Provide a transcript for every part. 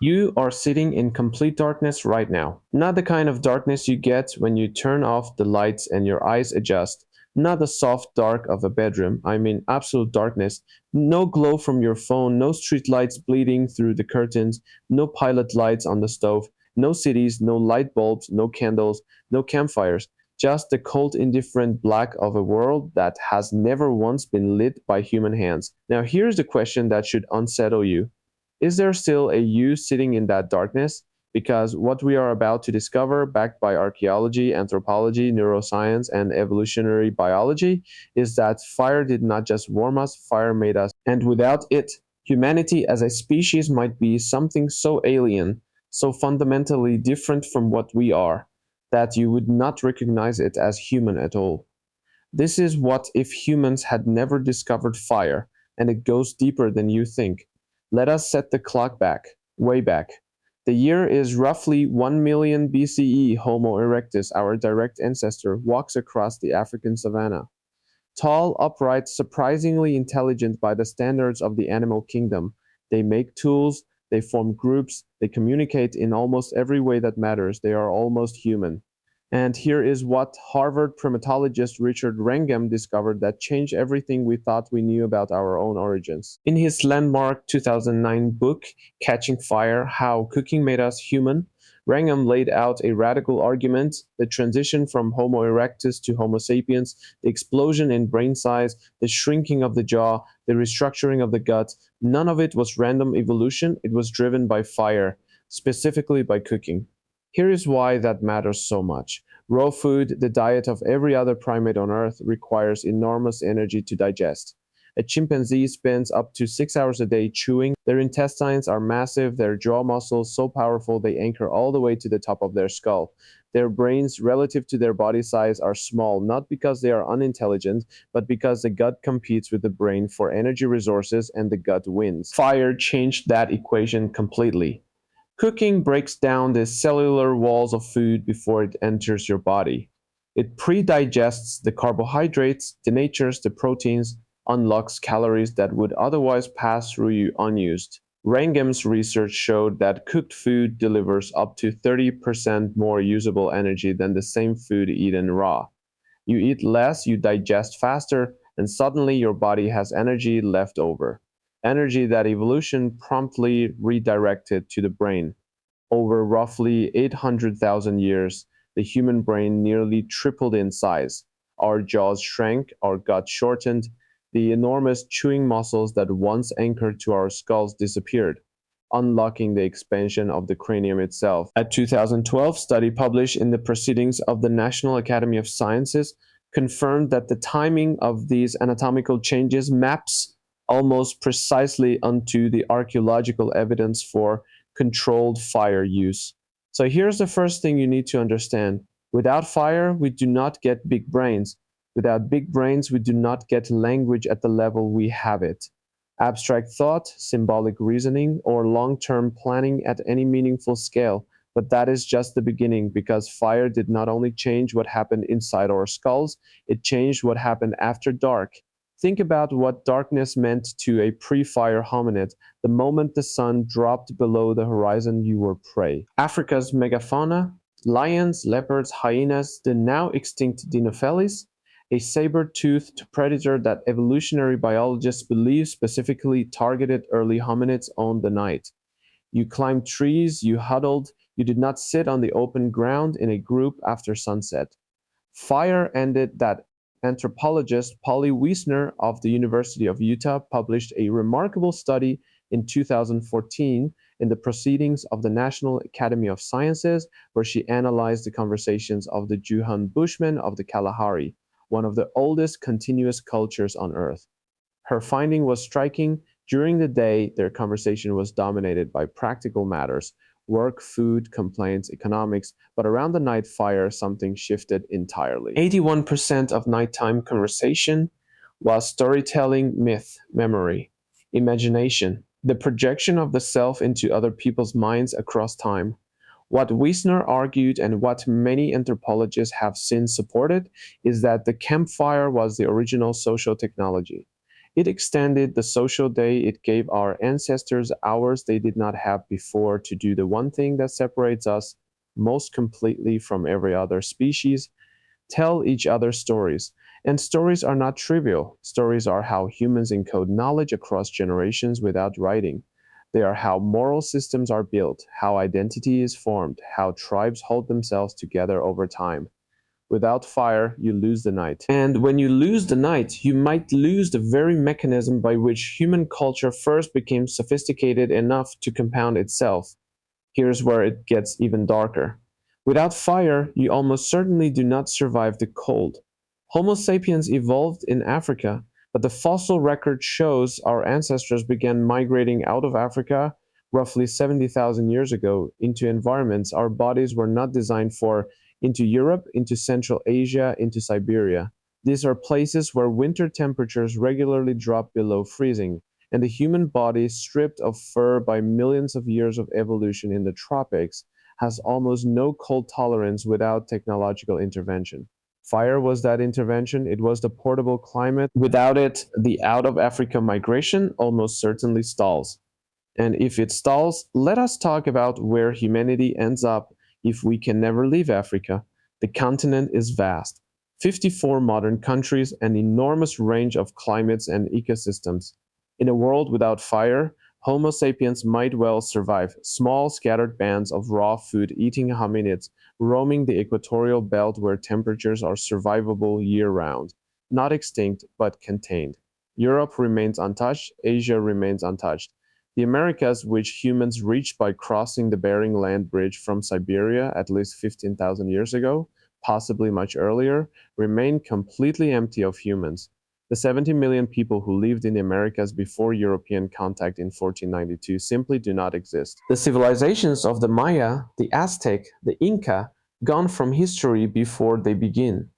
You are sitting in complete darkness right now. Not the kind of darkness you get when you turn off the lights and your eyes adjust. Not the soft dark of a bedroom. I mean absolute darkness. No glow from your phone, no street lights bleeding through the curtains, no pilot lights on the stove, no cities, no light bulbs, no candles, no campfires. Just the cold, indifferent black of a world that has never once been lit by human hands. Now, here's the question that should unsettle you. Is there still a you sitting in that darkness? Because what we are about to discover, backed by archaeology, anthropology, neuroscience, and evolutionary biology, is that fire did not just warm us, fire made us. And without it, humanity as a species might be something so alien, so fundamentally different from what we are, that you would not recognize it as human at all. This is what if humans had never discovered fire, and it goes deeper than you think. Let us set the clock back, way back. The year is roughly 1 million BCE. Homo erectus, our direct ancestor, walks across the African savanna. Tall, upright, surprisingly intelligent by the standards of the animal kingdom. They make tools, they form groups, they communicate in almost every way that matters. They are almost human. And here is what Harvard primatologist Richard Wrangham discovered that changed everything we thought we knew about our own origins. In his landmark 2009 book, Catching Fire: How Cooking Made Us Human, Wrangham laid out a radical argument: the transition from Homo erectus to Homo sapiens, the explosion in brain size, the shrinking of the jaw, the restructuring of the gut. None of it was random evolution, it was driven by fire, specifically by cooking. Here is why that matters so much. Raw food, the diet of every other primate on Earth, requires enormous energy to digest. A chimpanzee spends up to 6 hours a day chewing. Their intestines are massive, their jaw muscles so powerful they anchor all the way to the top of their skull. Their brains, relative to their body size, are small, not because they are unintelligent, but because the gut competes with the brain for energy resources and the gut wins. Fire changed that equation completely. Cooking breaks down the cellular walls of food before it enters your body. It pre-digests the carbohydrates, denatures the proteins, unlocks calories that would otherwise pass through you unused. Wrangham's research showed that cooked food delivers up to 30% more usable energy than the same food eaten raw. You eat less, you digest faster, and suddenly your body has energy left over. Energy that evolution promptly redirected to the brain. Over roughly 800,000 years, the human brain nearly tripled in size. Our jaws shrank, our gut shortened, the enormous chewing muscles that once anchored to our skulls disappeared, unlocking the expansion of the cranium itself. A 2012 study published in the Proceedings of the National Academy of Sciences confirmed that the timing of these anatomical changes maps almost precisely onto the archaeological evidence for controlled fire use. So here's the first thing you need to understand. Without fire, we do not get big brains. Without big brains, we do not get language at the level we have it. Abstract thought, symbolic reasoning, or long-term planning at any meaningful scale. But that is just the beginning, because fire did not only change what happened inside our skulls, it changed what happened after dark. Think about what darkness meant to a pre-fire hominid. The moment the sun dropped below the horizon, you were prey. Africa's megafauna, lions, leopards, hyenas, the now extinct Dinophalis, a saber-toothed predator that evolutionary biologists believe specifically targeted early hominids, owned the night. You climbed trees, you huddled, you did not sit on the open ground in a group after sunset. Fire ended that. Anthropologist Polly Wiesner of the University of Utah published a remarkable study in 2014 in the Proceedings of the National Academy of Sciences, where she analyzed the conversations of the Juhon Bushmen of the Kalahari, one of the oldest continuous cultures on Earth. Her finding was striking. During the day, their conversation was dominated by practical matters: work, food, complaints, economics, but around the night fire, something shifted entirely. 81% of nighttime conversation was storytelling, myth, memory, imagination, the projection of the self into other people's minds across time. What Wiesner argued, and what many anthropologists have since supported, is that the campfire was the original social technology. It extended the social day. It gave our ancestors hours they did not have before to do the one thing that separates us most completely from every other species: tell each other stories. And stories are not trivial. Stories are how humans encode knowledge across generations without writing. They are how moral systems are built, how identity is formed, how tribes hold themselves together over time. Without fire, you lose the night. And when you lose the night, you might lose the very mechanism by which human culture first became sophisticated enough to compound itself. Here's where it gets even darker. Without fire, you almost certainly do not survive the cold. Homo sapiens evolved in Africa, but the fossil record shows our ancestors began migrating out of Africa roughly 70,000 years ago into environments our bodies were not designed for: into Europe, into Central Asia, into Siberia. These are places where winter temperatures regularly drop below freezing, and the human body, stripped of fur by millions of years of evolution in the tropics, has almost no cold tolerance without technological intervention. Fire was that intervention. It was the portable climate. Without it, the out of Africa migration almost certainly stalls. And if it stalls, let us talk about where humanity ends up if we can never leave Africa. The continent is vast: 54 modern countries, an enormous range of climates and ecosystems. In a world without fire, Homo sapiens might well survive: small, scattered bands of raw food eating hominids roaming the equatorial belt where temperatures are survivable year round. Not extinct, but contained. Europe remains untouched, Asia remains untouched. The Americas, which humans reached by crossing the Bering Land Bridge from Siberia at least 15,000 years ago, possibly much earlier, remain completely empty of humans. The 70 million people who lived in the Americas before European contact in 1492 simply do not exist. The civilizations of the Maya, the Aztec, the Inca, gone from history before they begin.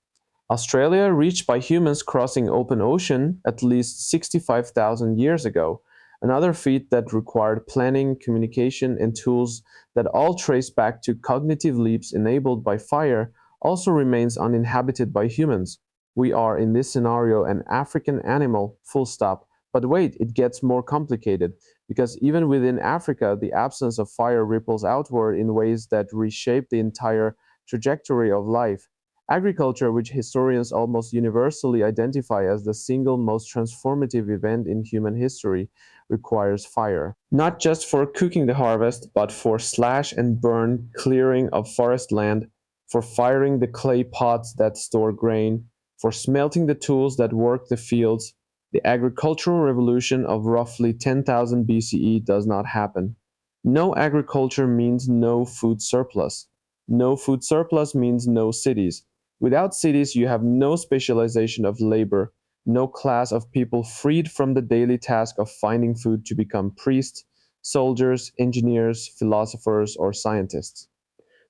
Australia, reached by humans crossing open ocean at least 65,000 years ago, another feat that required planning, communication, and tools that all trace back to cognitive leaps enabled by fire, also remains uninhabited by humans. We are, in this scenario, an African animal, full stop. But wait, it gets more complicated, because even within Africa, the absence of fire ripples outward in ways that reshape the entire trajectory of life. Agriculture, which historians almost universally identify as the single most transformative event in human history, requires fire. Not just for cooking the harvest, but for slash and burn clearing of forest land, for firing the clay pots that store grain, for smelting the tools that work the fields. The agricultural revolution of roughly 10,000 BCE does not happen. No agriculture means no food surplus. No food surplus means no cities. Without cities, you have no specialization of labor, no class of people freed from the daily task of finding food to become priests, soldiers, engineers, philosophers, or scientists.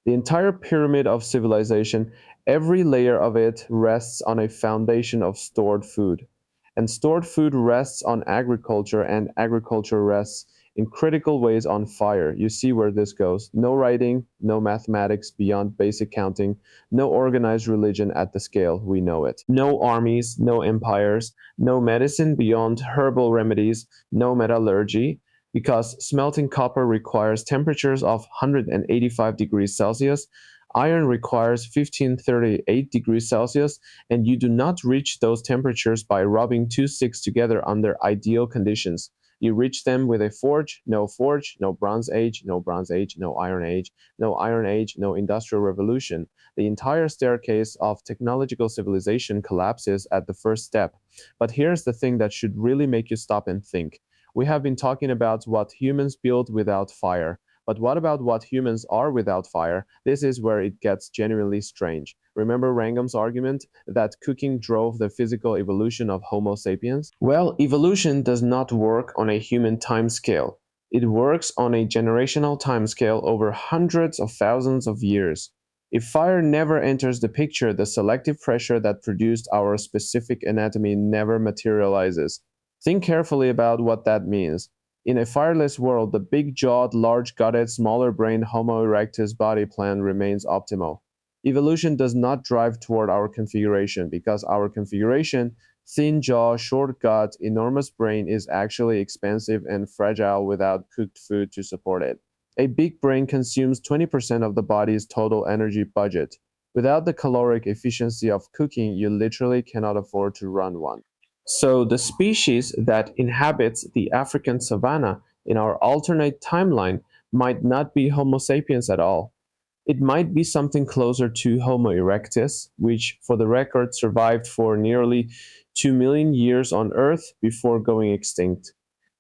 The entire pyramid of civilization, every layer of it rests on a foundation of stored food. And stored food rests on agriculture, and agriculture rests in critical ways on fire. You see where this goes. No writing, no mathematics beyond basic counting, no organized religion at the scale we know it. No armies, no empires, no medicine beyond herbal remedies, no metallurgy, because smelting copper requires temperatures of 185 degrees Celsius, iron requires 1538 degrees Celsius, and you do not reach those temperatures by rubbing two sticks together under ideal conditions. You reach them with a forge, no Bronze Age, no Bronze Age, no Iron Age, no Iron Age, no Industrial Revolution. The entire staircase of technological civilization collapses at the first step. But here's the thing that should really make you stop and think. We have been talking about what humans build without fire. But what about what humans are without fire? This is where it gets genuinely strange. Remember Wrangham's argument that cooking drove the physical evolution of Homo sapiens? Well, evolution does not work on a human timescale. It works on a generational timescale over hundreds of thousands of years. If fire never enters the picture, the selective pressure that produced our specific anatomy never materializes. Think carefully about what that means. In a fireless world, the big-jawed, large-gutted, smaller-brained Homo erectus body plan remains optimal. Evolution does not drive toward our configuration because our configuration Thin jaw, short gut, enormous brain is actually expensive and fragile without cooked food to support it. A big brain consumes 20% of the body's total energy budget. Without the caloric efficiency of cooking, you literally cannot afford to run one. So, the species that inhabits the African savanna in our alternate timeline might not be Homo sapiens at all. It might be something closer to Homo erectus, which, for the record, survived for nearly 2 million years on Earth before going extinct.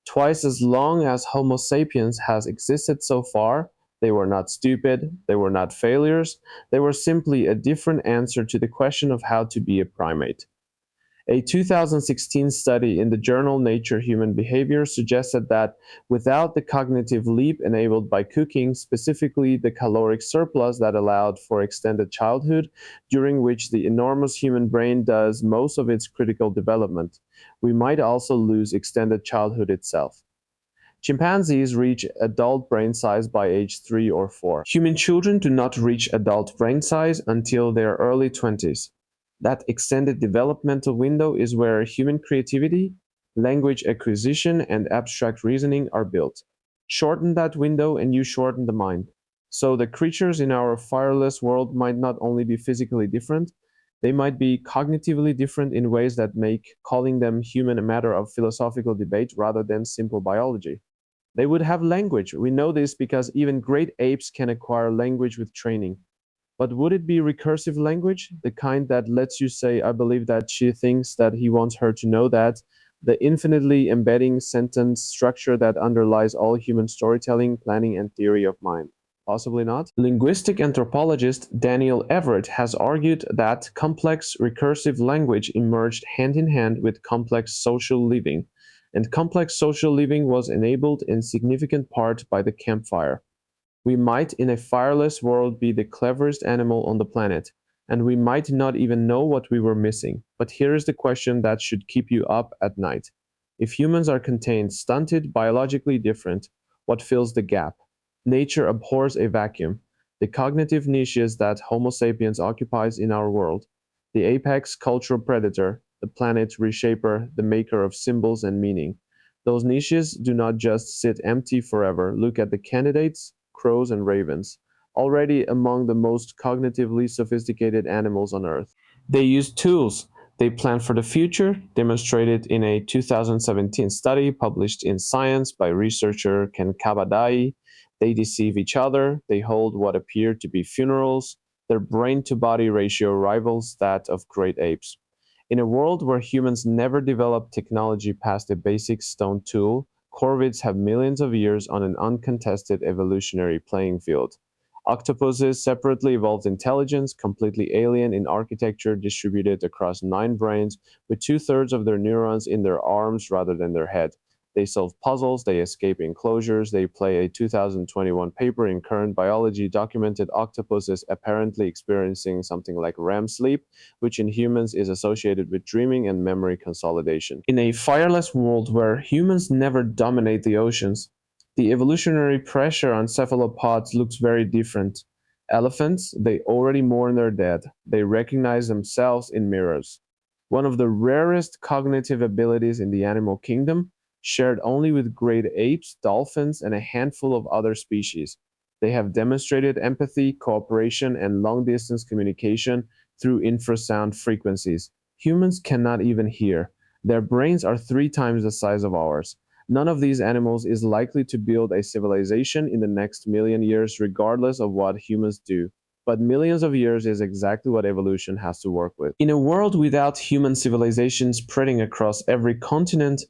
Twice as long as Homo sapiens has existed so far, they were not stupid, they were not failures, they were simply a different answer to the question of how to be a primate. A 2016 study in the journal Nature Human Behavior suggested that without the cognitive leap enabled by cooking, specifically the caloric surplus that allowed for extended childhood, during which the enormous human brain does most of its critical development, we might also lose extended childhood itself. Chimpanzees reach adult brain size by age 3 or 4. Human children do not reach adult brain size until their early 20s. That extended developmental window is where human creativity, language acquisition, and abstract reasoning are built. Shorten that window and you shorten the mind. So the creatures in our fireless world might not only be physically different, they might be cognitively different in ways that make calling them human a matter of philosophical debate rather than simple biology. They would have language. We know this because even great apes can acquire language with training. But would it be recursive language, the kind that lets you say, I believe that she thinks that he wants her to know that, the infinitely embedding sentence structure that underlies all human storytelling, planning, and theory of mind? Possibly not. Linguistic anthropologist Daniel Everett has argued that complex recursive language emerged hand in hand with complex social living, and complex social living was enabled in significant part by the campfire. We might in a fireless world be the cleverest animal on the planet, and we might not even know what we were missing. But here is the question that should keep you up at night. If humans are contained, stunted, biologically different, what fills the gap? Nature abhors a vacuum. The cognitive niches that Homo sapiens occupies in our world, the apex cultural predator, the planet reshaper, the maker of symbols and meaning. Those niches do not just sit empty forever. Look at the candidates, crows and ravens, already among the most cognitively sophisticated animals on Earth. They use tools. They plan for the future, demonstrated in a 2017 study published in Science by researcher Ken Kabadai. They deceive each other. They hold what appear to be funerals. Their brain-to-body ratio rivals that of great apes. In a world where humans never developed technology past a basic stone tool, corvids have millions of years on an uncontested evolutionary playing field. Octopuses separately evolved intelligence, completely alien in architecture, distributed across 9 brains, with two-thirds of their neurons in their arms rather than their head. They solve puzzles, they escape enclosures, they play. A 2021 paper in Current Biology documented octopuses apparently experiencing something like REM sleep, which in humans is associated with dreaming and memory consolidation. In a fireless world where humans never dominate the oceans, the evolutionary pressure on cephalopods looks very different. Elephants, they already mourn their dead. They recognize themselves in mirrors. One of the rarest cognitive abilities in the animal kingdom, shared only with great apes, dolphins, and a handful of other species. They have demonstrated empathy, cooperation, and long-distance communication through infrasound frequencies. Humans cannot even hear. Their brains are 3 times the size of ours. None of these animals is likely to build a civilization in the next million years, regardless of what humans do. But millions of years is exactly what evolution has to work with. In a world without human civilization spreading across every continent,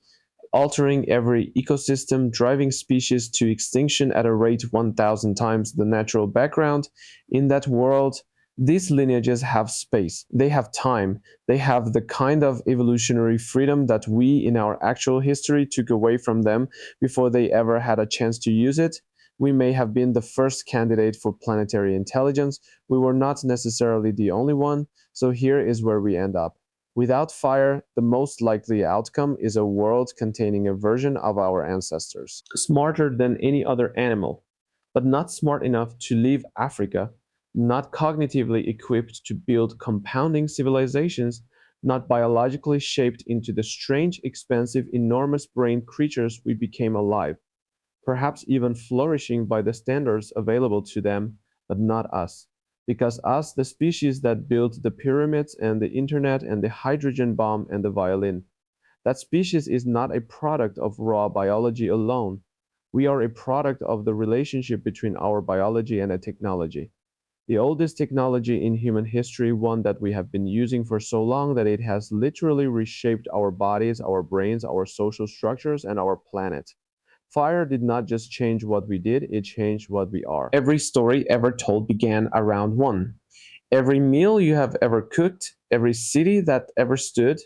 altering every ecosystem, driving species to extinction at a rate 1,000 times the natural background. In that world, these lineages have space, they have time, they have the kind of evolutionary freedom that we in our actual history took away from them before they ever had a chance to use it. We may have been the first candidate for planetary intelligence. We were not necessarily the only one, so here is where we end up. Without fire, the most likely outcome is a world containing a version of our ancestors, smarter than any other animal, but not smart enough to leave Africa, not cognitively equipped to build compounding civilizations, not biologically shaped into the strange, expansive, enormous brain creatures we became alive, perhaps even flourishing by the standards available to them, but not us. Because us, the species that built the pyramids and the internet and the hydrogen bomb and the violin, that species is not a product of raw biology alone. We are a product of the relationship between our biology and a technology. The oldest technology in human history, one that we have been using for so long that it has literally reshaped our bodies, our brains, our social structures, and our planet. Fire did not just change what we did, it changed what we are. Every story ever told began around one. Every meal you have ever cooked, every city that ever stood,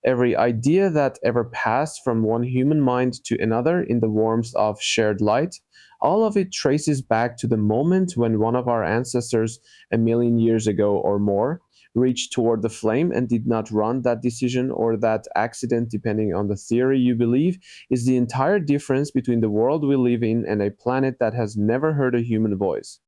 every idea that ever passed from one human mind to another in the warmth of shared light, all of it traces back to the moment when one of our ancestors, a million years ago or more, reached toward the flame and did not run. That decision or that accident, depending on the theory you believe, is the entire difference between the world we live in and a planet that has never heard a human voice.